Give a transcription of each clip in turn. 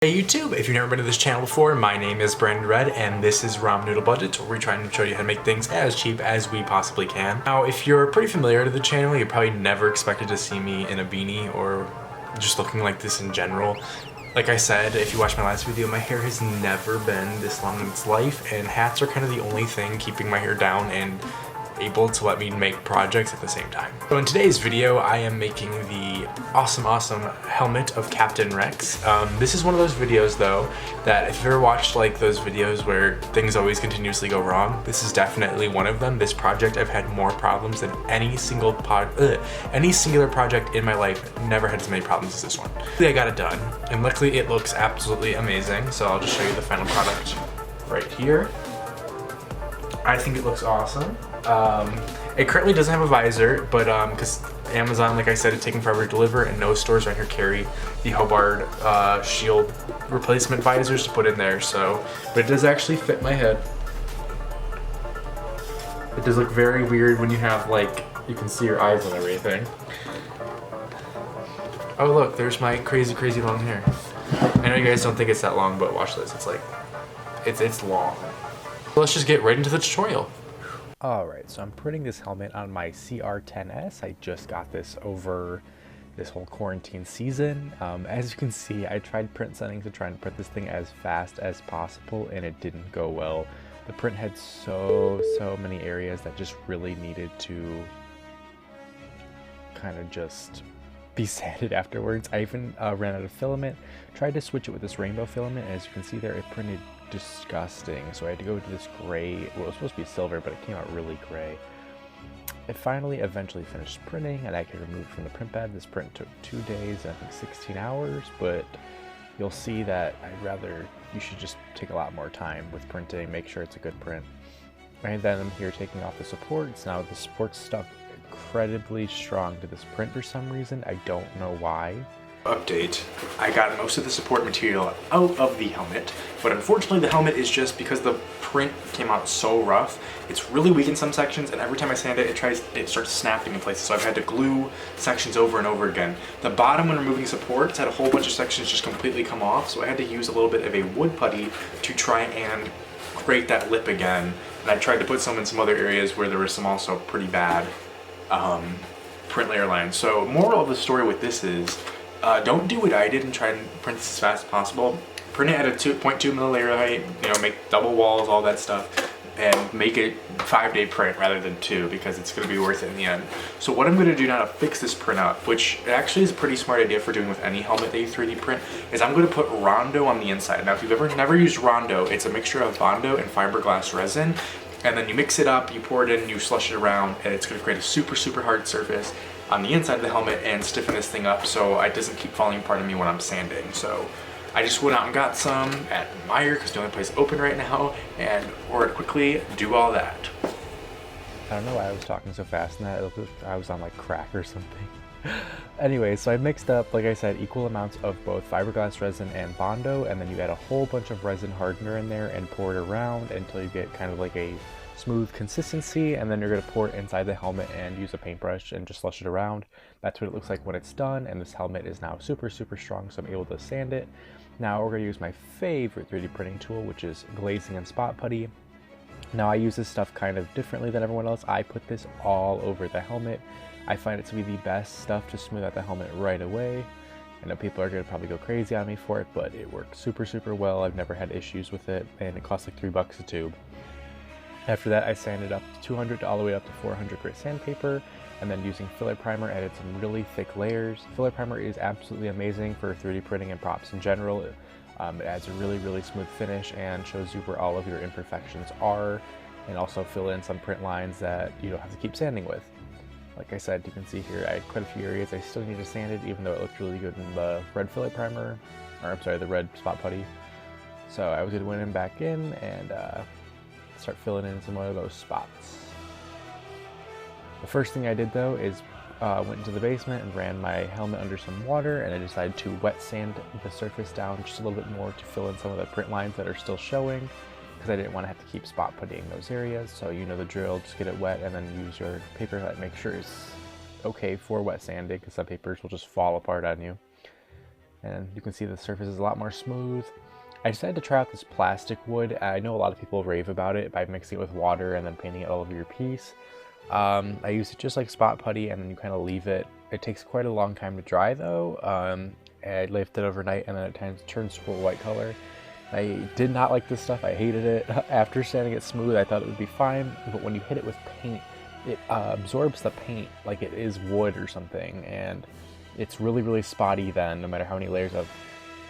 Hey YouTube, if you've never been to this channel before, my name is Brandon Red and this is Ramen Noodle Budget, where we're trying to show you how to make things as cheap as we possibly can. Now, if you're pretty familiar to the channel, you probably never expected to see me in a beanie or just looking like this in general. Like I said, if you watched my last video, my hair has never been this long in its life, and hats are kind of the only thing keeping my hair down and able to let me make projects at the same time. So in today's video, I am making the awesome helmet of Captain Rex. This is one of those videos though, that if you've ever watched like those videos where things always continuously go wrong, this is definitely one of them. This project, I've had more problems than any singular project in my life. Never had as many problems as this one. I got it done, and luckily it looks absolutely amazing. So I'll just show you the final product right here. I think it looks awesome. It currently doesn't have a visor, but because Amazon, like I said, is taking forever to deliver, and no stores around here carry the Hobart shield replacement visors to put in there. So, but it does actually fit my head. It does look very weird when you have, like, you can see your eyes and everything. Oh look, there's my crazy long hair. I know you guys don't think it's that long, but watch this. It's like, it's long. Let's just get right into the tutorial. Alright, so I'm printing this helmet on my CR10S. I just got this over this whole quarantine season. As you can see, I tried print settings to try and print this thing as fast as possible, and it didn't go well. The print had so many areas that just really needed to kind of just be sanded afterwards. I even ran out of filament, tried to switch it with this rainbow filament, and as you can see there, it printed disgusting. So I had to go to this gray, well, it was supposed to be silver, but it came out really gray. It finally eventually finished printing, and I could remove it from the print bed. This print took 2 days and I think 16 hours, but you'll see that you should just take a lot more time with printing, make sure it's a good print. And then I'm here taking off the supports. Now the support's stuck incredibly strong to this print for some reason. I don't know why. Update. I got most of the support material out of the helmet, but unfortunately the helmet is just, because the print came out so rough, it's really weak in some sections, and every time I sand it, it starts snapping in places, so I've had to glue sections over and over again. The bottom, when removing supports, had a whole bunch of sections just completely come off, so I had to use a little bit of a wood putty to try and create that lip again, and I tried to put some in some other areas where there were some also pretty bad print layer lines. So moral of the story with this is, don't do what I did and try and print this as fast as possible. Print it at a 2.2 mil layer height, make double walls, all that stuff, and make it 5-day print rather than 2, because it's going to be worth it in the end. So what I'm going to do now to fix this print up, which actually is a pretty smart idea for doing with any helmet that you 3D print, is I'm going to put Rondo on the inside. Now if you've never used Rondo, it's a mixture of Bondo and fiberglass resin, and then you mix it up, you pour it in, you slush it around, and it's going to create a super hard surface on the inside of the helmet and stiffen this thing up so it doesn't keep falling apart on me when I'm sanding. So I just went out and got some at Meijer, because the only place open right now, and ordered quickly, do all that. I don't know why I was talking so fast and that I was on like crack or something. Anyway, so I mixed up, like I said, equal amounts of both fiberglass resin and Bondo, and then you add a whole bunch of resin hardener in there and pour it around until you get kind of like a smooth consistency, and then you're going to pour it inside the helmet and use a paintbrush and just slush it around. That's what it looks like when it's done, and this helmet is now super strong, so I'm able to sand it. Now we're going to use my favorite 3D printing tool, which is glazing and spot putty. Now I use this stuff kind of differently than everyone else. I put this all over the helmet. I find it to be the best stuff to smooth out the helmet right away. I know people are going to probably go crazy on me for it, but it works super well. I've never had issues with it, and it costs like $3 a tube. After that, I sanded up to 200 all the way up to 400 grit sandpaper, and then using filler primer, added some really thick layers. Filler primer is absolutely amazing for 3D printing and props in general. It adds a really smooth finish and shows you where all of your imperfections are, and also fill in some print lines that you don't have to keep sanding with. Like I said, you can see here I had quite a few areas I still need to sand it, even though it looked really good in the red filler primer, or I'm sorry, the red spot putty. So I was going to went in back in and start filling in some of those spots. The first thing I did though is went into the basement and ran my helmet under some water, and I decided to wet sand the surface down just a little bit more to fill in some of the print lines that are still showing, because I didn't want to have to keep spot puttying those areas. So you know the drill, just get it wet and then use your paper that make sure it's okay for wet sanding, because some papers will just fall apart on you. and you can see the surface is a lot more smooth. I decided to try out this plastic wood. I know a lot of people rave about it by mixing it with water and then painting it all over your piece. I use it just like spot putty, and then you kind of leave it. It takes quite a long time to dry though. I left it overnight, and then it turns to a white color. I did not like this stuff. I hated it. After sanding it smooth, I thought it would be fine, but when you hit it with paint, it absorbs the paint like it is wood or something, and it's really, really spotty then, no matter how many layers of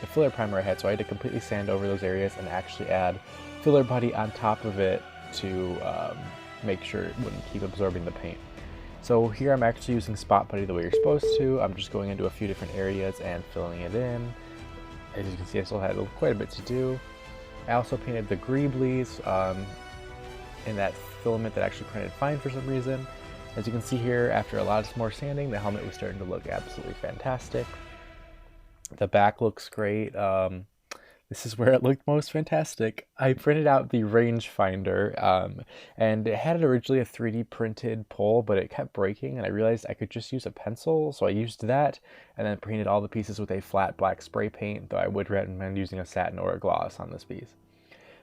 the filler primer I had. So I had to completely sand over those areas and actually add filler putty on top of it to make sure it wouldn't keep absorbing the paint. So here I'm actually using spot putty the way you're supposed to. I'm just going into a few different areas and filling it in. As you can see, I still had quite a bit to do. I also painted the greeblies in that filament that actually printed fine for some reason. As you can see here, after a lot more sanding, the helmet was starting to look absolutely fantastic. The back looks great. This is where it looked most fantastic. I printed out the rangefinder, and it had originally a 3D printed pole, but it kept breaking, and I realized I could just use a pencil, so I used that, and then painted all the pieces with a flat black spray paint, though I would recommend using a satin or a gloss on this piece.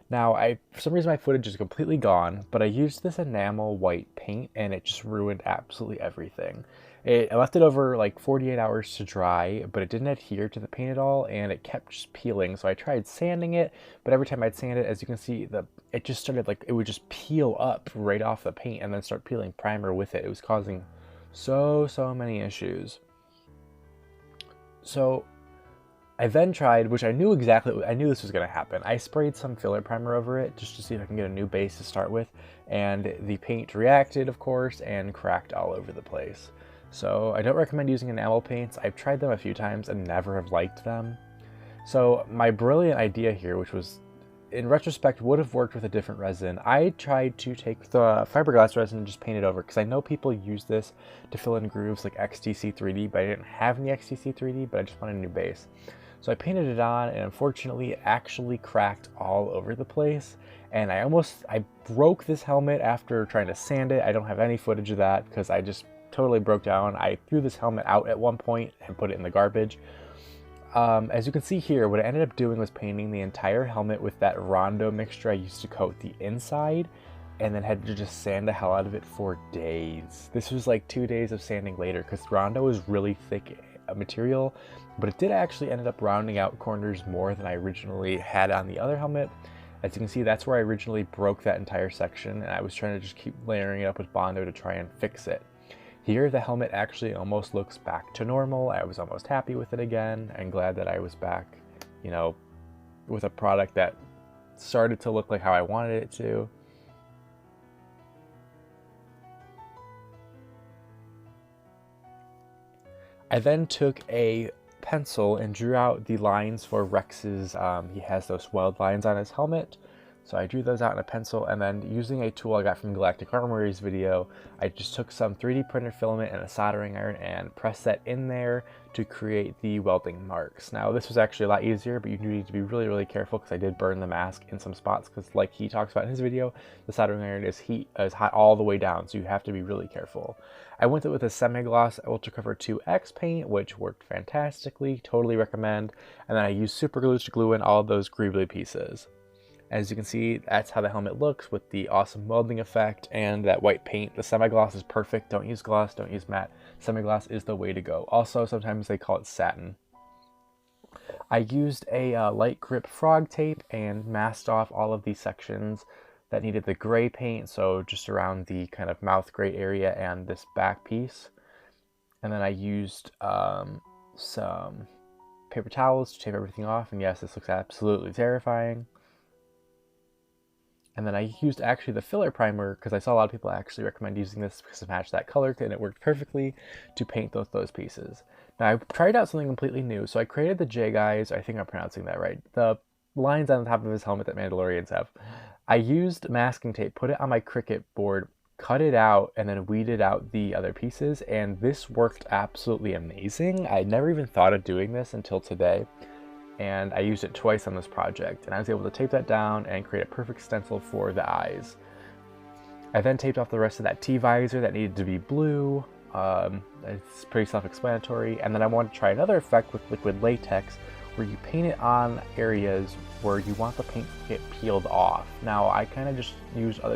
Now, for some reason my footage is completely gone, but I used this enamel white paint, and it just ruined absolutely everything. I left it over like 48 hours to dry, but it didn't adhere to the paint at all, and it kept just peeling. So I tried sanding it, but every time I'd sand it, as you can see, it just started it would just peel up right off the paint and then start peeling primer with it. It was causing so many issues. So I then tried, which I knew this was going to happen. I sprayed some filler primer over it just to see if I can get a new base to start with, and the paint reacted, of course, and cracked all over the place. So I don't recommend using enamel paints. I've tried them a few times and never have liked them. So my brilliant idea here, which was in retrospect would have worked with a different resin, I tried to take the fiberglass resin and just paint it over, because I know people use this to fill in grooves like XTC 3D, but I didn't have any XTC 3D, but I just wanted a new base. So I painted it on, and unfortunately it actually cracked all over the place, and I broke this helmet after trying to sand it. I don't have any footage of that because I just totally broke down. I threw this helmet out at one point and put it in the garbage. As you can see here, what I ended up doing was painting the entire helmet with that Rondo mixture I used to coat the inside, and then had to just sand the hell out of it for days. This was like 2 days of sanding later, because Rondo is really thick material, but it did actually end up rounding out corners more than I originally had on the other helmet. As you can see, that's where I originally broke that entire section, and I was trying to just keep layering it up with Bondo to try and fix it. Here, the helmet actually almost looks back to normal. I was almost happy with it again, and glad that I was back, with a product that started to look like how I wanted it to. I then took a pencil and drew out the lines for Rex's, he has those weld lines on his helmet. So I drew those out in a pencil, and then using a tool I got from Galactic Armory's video, I just took some 3D printer filament and a soldering iron and pressed that in there to create the welding marks. Now this was actually a lot easier, but you do need to be really, really careful, because I did burn the mask in some spots, because like he talks about in his video, the soldering iron is hot all the way down, so you have to be really careful. I went with a semi-gloss Ultra Cover 2X paint, which worked fantastically, totally recommend, and then I used super glue to glue in all of those greebly pieces. As you can see, that's how the helmet looks with the awesome welding effect and that white paint. The semi-gloss is perfect. Don't use gloss, don't use matte. Semi-gloss is the way to go. Also, sometimes they call it satin. I used a light grip frog tape and masked off all of these sections that needed the gray paint, so just around the kind of mouth gray area and this back piece. And then I used some paper towels to tape everything off, and yes, this looks absolutely terrifying. And then I used actually the filler primer, because I saw a lot of people actually recommend using this because it matched that color, and it worked perfectly to paint those pieces. Now I tried out something completely new, so I created the J guys, I think I'm pronouncing that right, the lines on the top of his helmet that Mandalorians have. I used masking tape, put it on my Cricut board, cut it out, and then weeded out the other pieces, and this worked absolutely amazing. I never even thought of doing this until today, and I used it twice on this project, and I was able to tape that down and create a perfect stencil for the eyes. I then taped off the rest of that T-visor that needed to be blue, It's pretty self-explanatory. And then I want to try another effect with liquid latex where you paint it on areas where you want the paint to get peeled off. Now I kind of just use other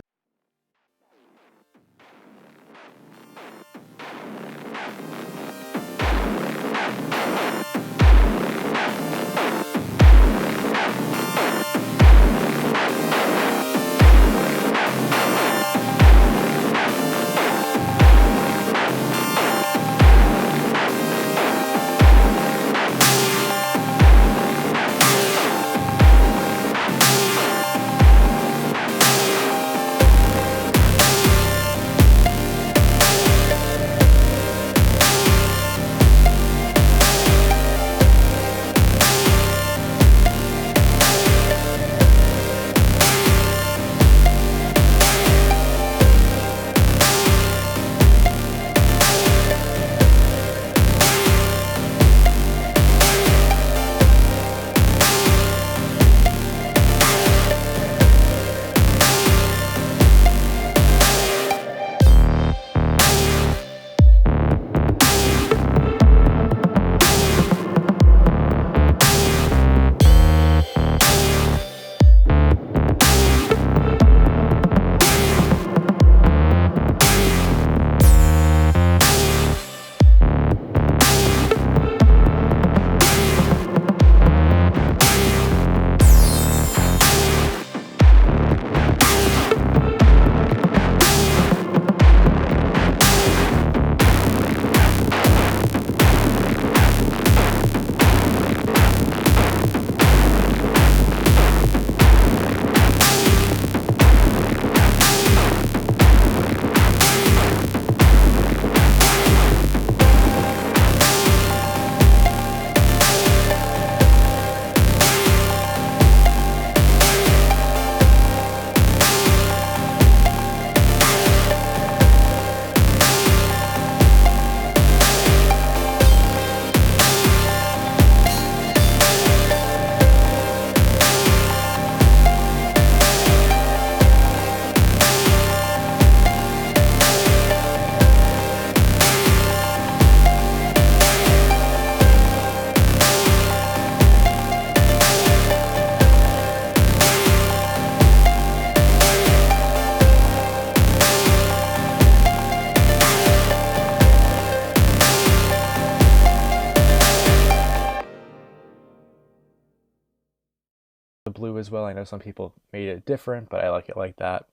the blue as well. I know some people made it different, but I like it like that.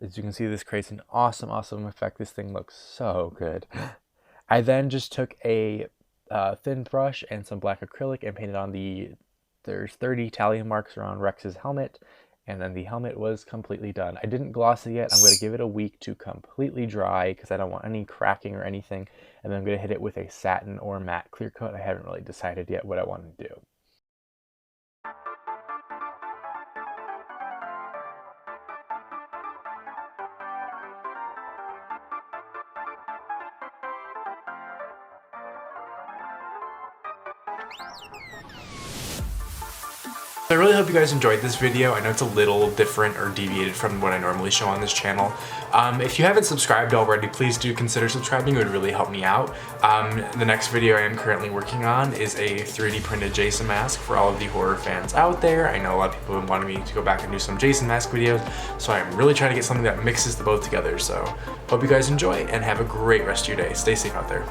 As you can see, this creates an awesome effect. This thing looks so good. I then just took a thin brush and some black acrylic and painted on there's 30 Italian marks around Rex's helmet, and then the helmet was completely done. I didn't gloss it yet. I'm going to give it a week to completely dry because I don't want any cracking or anything, and then I'm going to hit it with a satin or matte clear coat. I haven't really decided yet what I want to do. I really hope you guys enjoyed this video. I know it's a little different or deviated from what I normally show on this channel. If you haven't subscribed already, please do consider subscribing. It would really help me out. The next video I am currently working on is a 3D printed Jason mask for all of the horror fans out there. I know a lot of people have wanted me to go back and do some Jason mask videos, so I'm really trying to get something that mixes the both together. So hope you guys enjoy and have a great rest of your day. Stay safe out there.